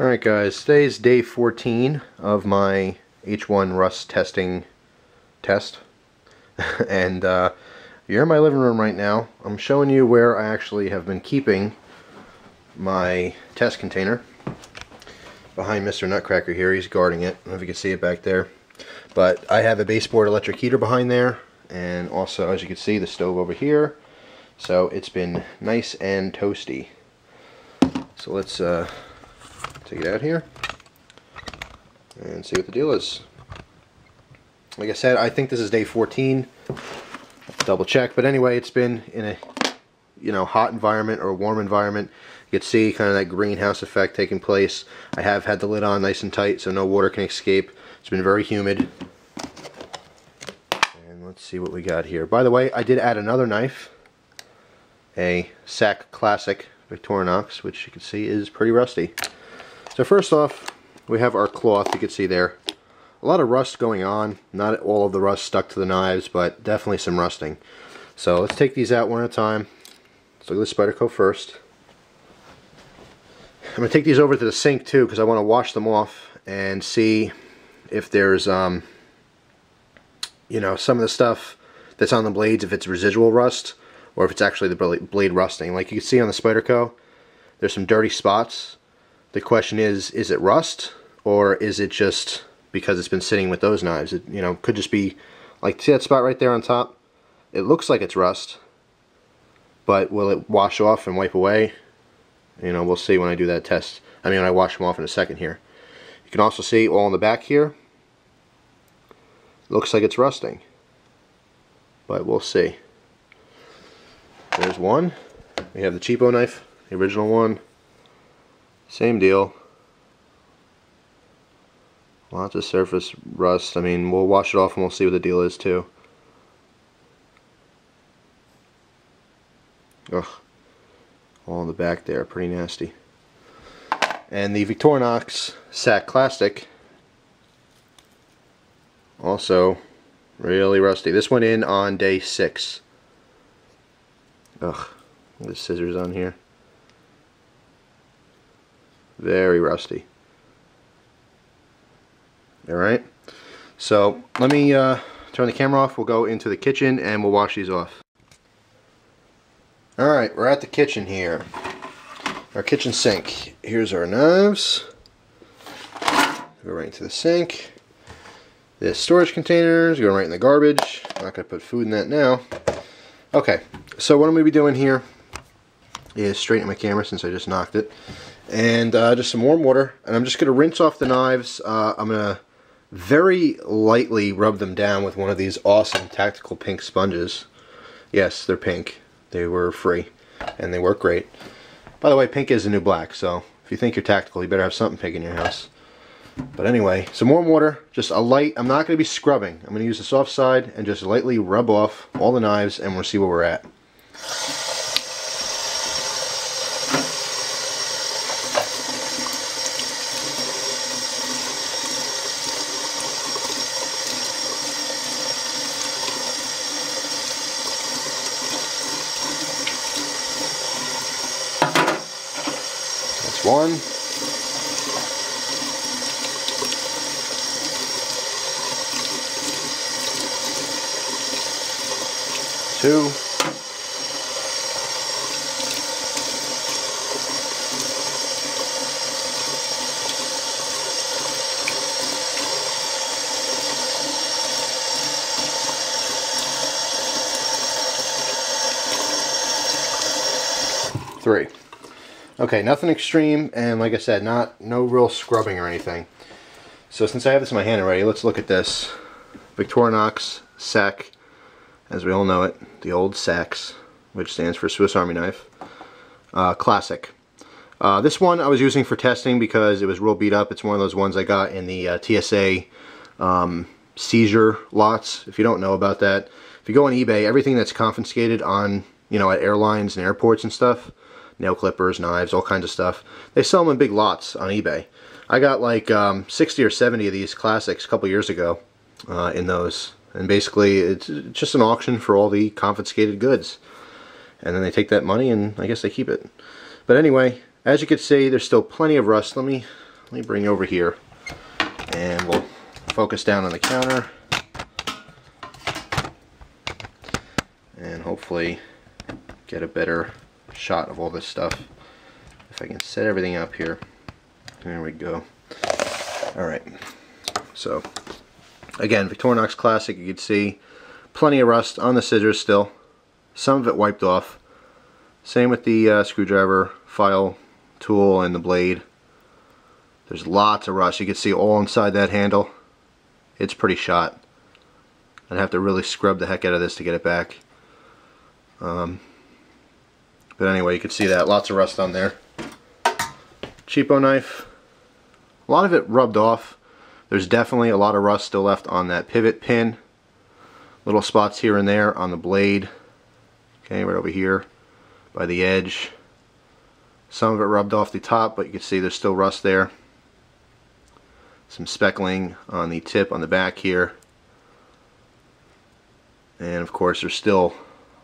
Alright guys, today is day 14 of my H1 rust testing test. And you're in my living room right now. I'm showing you where I actually have been keeping my test container. Behind Mr. Nutcracker here, he's guarding it. I don't know if you can see it back there. But I have a baseboard electric heater behind there, and also, as you can see, the stove over here. So it's been nice and toasty. So let's take it out here and see what the deal is. Like I said, I think this is day 14. Double check, but anyway, it's been in a hot environment or a warm environment. You can see kind of that greenhouse effect taking place. I have had the lid on nice and tight so no water can escape. It's been very humid. And let's see what we got here. By the way, I did add another knife, a SAC Classic Victorinox, which you can see is pretty rusty. So first off, we have our cloth. You can see there a lot of rust going on. Not all of the rust stuck to the knives, but definitely some rusting. So let's take these out one at a time. Let's look at the Spyderco first. I'm going to take these over to the sink too, because I want to wash them off and see if there's some of the stuff that's on the blades, if it's residual rust or if it's actually the blade rusting. Like you can see on the Spyderco, there's some dirty spots. The question is it rust, or is it just because it's been sitting with those knives? It could just be, like, see that spot right there on top? It looks like it's rust, but will it wash off and wipe away? We'll see when I do that test. When I wash them off in a second here. You can also see all in the back here. Looks like it's rusting, but we'll see. There's one. We have the cheapo knife, the original one. Same deal. Lots of surface rust. We'll wash it off and we'll see what the deal is too. Ugh. All in the back there, pretty nasty. And the Victorinox SAC Classic, also really rusty. This went in on day 6. Ugh. The scissors on here. Very rusty. Alright, so let me turn the camera off. We'll go into the kitchen and we'll wash these off. Alright, we're at the kitchen here. Our kitchen sink. Here's our knives. Go right into the sink. The storage containers go right in the garbage. I'm not going to put food in that now. Okay, so what I'm going to be doing here is straighten my camera since I just knocked it. And just some warm water, and I'm just going to rinse off the knives. I'm going to very lightly rub them down with one of these awesome tactical pink sponges. Yes, they're pink. They were free, and they work great. By the way, pink is the new black, so if you think you're tactical, you better have something pink in your house. But anyway, some warm water, just a light. I'm not going to be scrubbing. I'm going to use the soft side and just lightly rub off all the knives, and we'll see where we're at. One, two, three. Okay, nothing extreme, and like I said, no real scrubbing or anything. So since I have this in my hand already, let's look at this. Victorinox SAC, as we all know it, the old SACs, which stands for Swiss Army Knife. Classic. This one I was using for testing because it was real beat up. It's one of those ones I got in the TSA seizure lots. If you don't know about that, if you go on eBay, everything that's confiscated on, at airlines and airports and stuff, nail clippers, knives, all kinds of stuff, they sell them in big lots on eBay. I got like 60 or 70 of these classics a couple years ago in those, and basically it's just an auction for all the confiscated goods, and then they take that money and I guess they keep it. But anyway, as you can see, there's still plenty of rust. Let me let me bring you over here and we'll focus down on the counter and hopefully get a better shot of all this stuff. If I can set everything up here. There we go. Alright, so again, Victorinox Classic, you can see plenty of rust on the scissors still. Some of it wiped off. Same with the screwdriver, file tool, and the blade. There's lots of rust. You can see all inside that handle. It's pretty shot. I'd have to really scrub the heck out of this to get it back. But anyway, you can see that. Lots of rust on there. Cheapo knife. A lot of it rubbed off. There's definitely a lot of rust still left on that pivot pin. Little spots here and there on the blade. Okay, right over here by the edge. Some of it rubbed off the top, but you can see there's still rust there. Some speckling on the tip on the back here. And of course there's still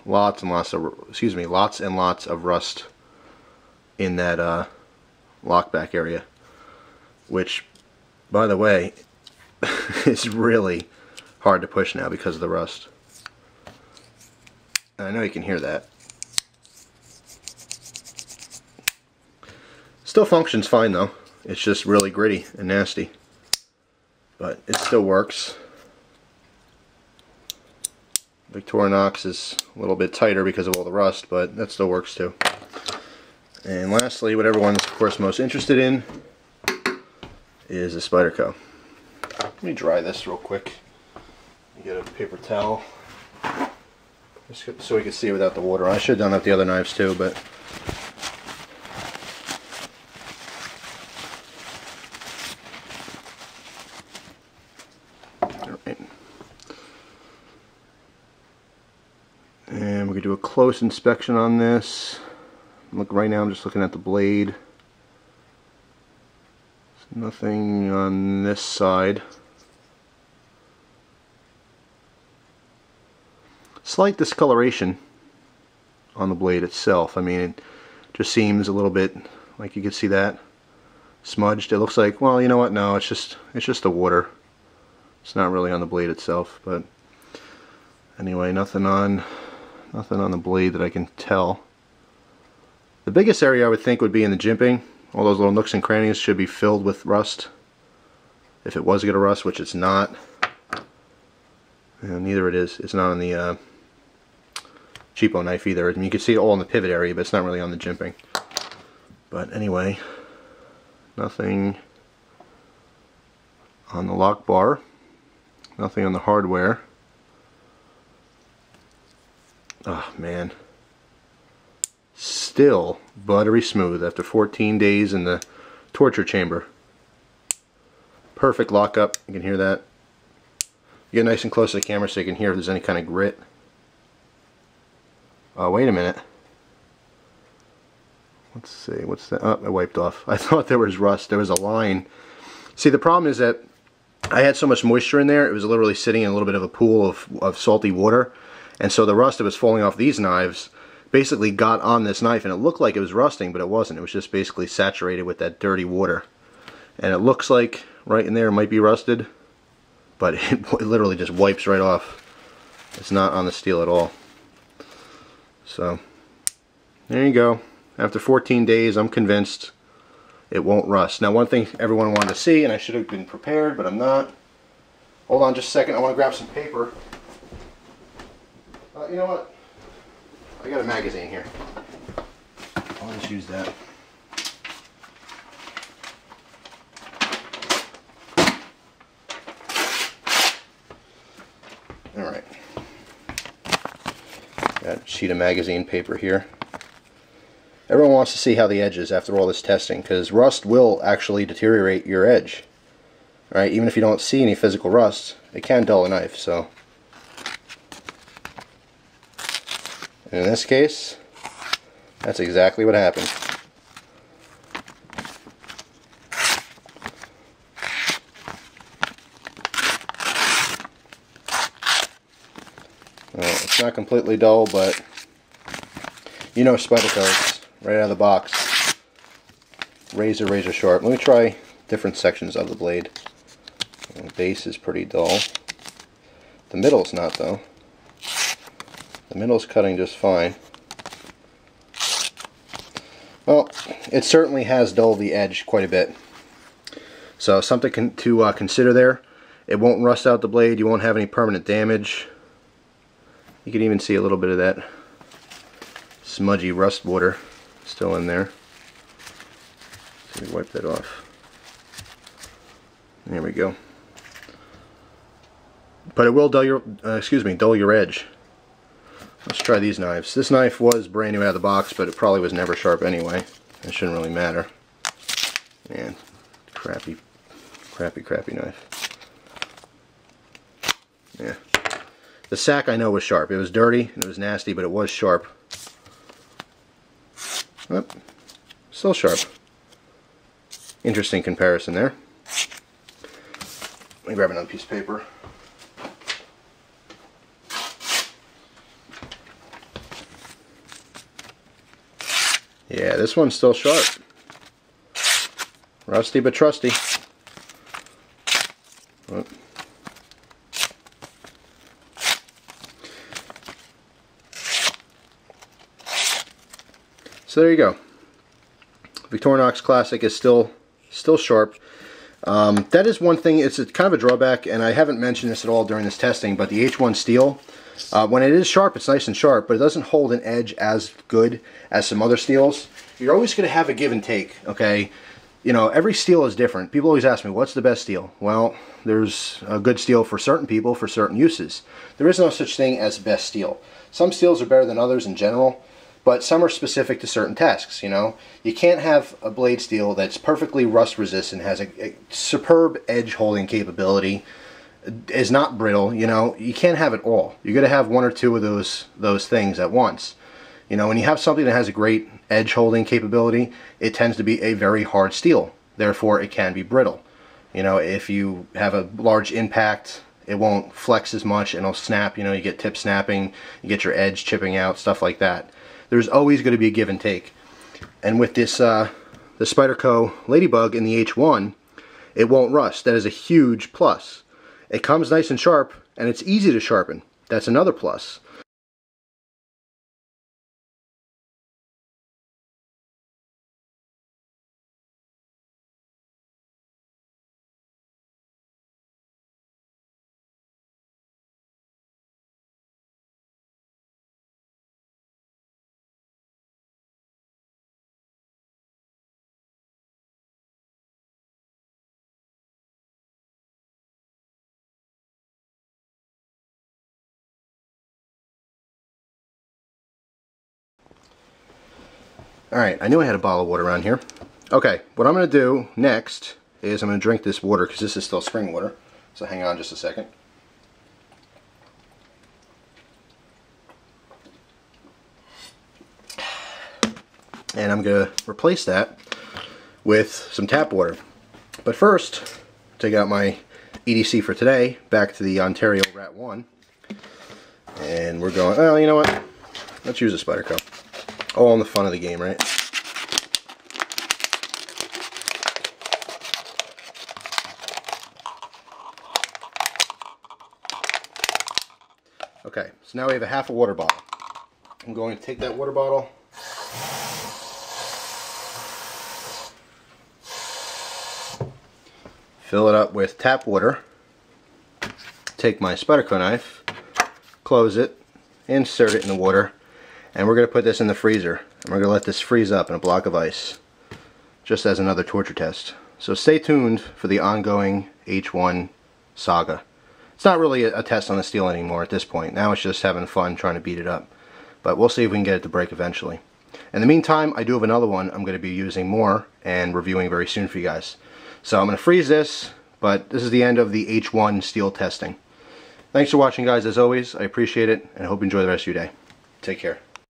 lots and lots of rust in that lockback area, which, by the way, is really hard to push now because of the rust. And I know you can hear that. Still functions fine though. It's just really gritty and nasty, but it still works. Victorinox is a little bit tighter because of all the rust, but that still works too. And lastly, what everyone's of course most interested in is a Spyderco. Let me dry this real quick. Get a paper towel, just so we can see without the water. I should have done that with the other knives too, but alright. And we're gonna do a close inspection on this. Look, right now I'm just looking at the blade. There's nothing on this side. Slight discoloration on the blade itself. I mean, it just seems a little bit like you can see that smudged. It looks like, well, you know what? No, it's just the water. It's not really on the blade itself. But anyway, nothing on the blade that I can tell. The biggest area I would think would be in the jimping. All those little nooks and crannies should be filled with rust. If it was going to rust, which it's not. And neither it is. It's not on the cheapo knife either. I mean, you can see it all in the pivot area, but it's not really on the jimping. But anyway, nothing on the lock bar. Nothing on the hardware. Oh man. Still buttery smooth after 14 days in the torture chamber. Perfect lockup. You can hear that. You get nice and close to the camera so you can hear if there's any kind of grit. Oh, wait a minute. Let's see, what's that? Oh, I wiped off. I thought there was rust. There was a line. See, the problem is that I had so much moisture in there, it was literally sitting in a little bit of a pool of salty water. And so the rust that was falling off these knives basically got on this knife, and it looked like it was rusting, but it wasn't. It was just basically saturated with that dirty water. And it looks like right in there it might be rusted, but it literally just wipes right off. It's not on the steel at all. So there you go. After 14 days, I'm convinced it won't rust. Now, one thing everyone wanted to see, and I should have been prepared, but I'm not. Hold on just a second. I want to grab some paper. You know what? I got a magazine here. I'll just use that. Alright. Got a sheet of magazine paper here. Everyone wants to see how the edge is after all this testing, because rust will actually deteriorate your edge. Alright, even if you don't see any physical rust, it can dull a knife, so. And in this case, that's exactly what happened. It's not completely dull, but you know Spyderco right out of the box. Razor sharp. Let me try different sections of the blade. The base is pretty dull. The middle's not, though. The middle's cutting just fine. Well, it certainly has dulled the edge quite a bit. So something to consider there. It won't rust out the blade. You won't have any permanent damage. You can even see a little bit of that smudgy rust water still in there. Let me wipe that off. There we go. But it will dull your, dull your edge. Let's try these knives. This knife was brand new out of the box, but it probably was never sharp anyway. It shouldn't really matter. Man, crappy knife. Yeah. The sack I know was sharp. It was dirty and it was nasty, but it was sharp. Oh, still sharp. Interesting comparison there. Let me grab another piece of paper. Yeah, this one's still sharp. Rusty but trusty. Oh. So there you go. Victorinox Classic is still sharp. That is one thing. It's kind of a drawback, and I haven't mentioned this at all during this testing, but the H1 steel, when it is sharp, it's nice and sharp, but it doesn't hold an edge as good as some other steels. You're always going to have a give and take, okay? You know, every steel is different. People always ask me, what's the best steel? Well, there's a good steel for certain people, for certain uses. There is no such thing as best steel. Some steels are better than others in general, but some are specific to certain tasks, you know? You can't have a blade steel that's perfectly rust resistant, has a superb edge holding capability, is not brittle, you know? You can't have it all. You're going to have one or two of those things at once. You know, when you have something that has a great edge holding capability, it tends to be a very hard steel. Therefore, it can be brittle. You know, if you have a large impact, it won't flex as much and it'll snap. You know, you get tip snapping, you get your edge chipping out, stuff like that. There's always going to be a give and take. And with this, the Spyderco Ladybug in the H1, it won't rust. That is a huge plus. It comes nice and sharp, and it's easy to sharpen. That's another plus. Alright, I knew I had a bottle of water around here. Okay, what I'm going to do next is I'm going to drink this water because this is still spring water. So hang on just a second. And I'm going to replace that with some tap water. But first, take out my EDC for today, back to the Ontario Rat 1. And we're going, well, you know what? Let's use a Spyderco. All in the fun of the game, right? Okay, so now we have a half a water bottle. I'm going to take that water bottle, fill it up with tap water, take my Spyderco knife, close it, insert it in the water, and we're going to put this in the freezer. And we're going to let this freeze up in a block of ice, just as another torture test. So stay tuned for the ongoing H1 saga. It's not really a test on the steel anymore at this point. Now it's just having fun trying to beat it up. But we'll see if we can get it to break eventually. In the meantime, I do have another one I'm going to be using more and reviewing very soon for you guys. So I'm going to freeze this, but this is the end of the H1 steel testing. Thanks for watching, guys, as always. I appreciate it, and I hope you enjoy the rest of your day. Take care.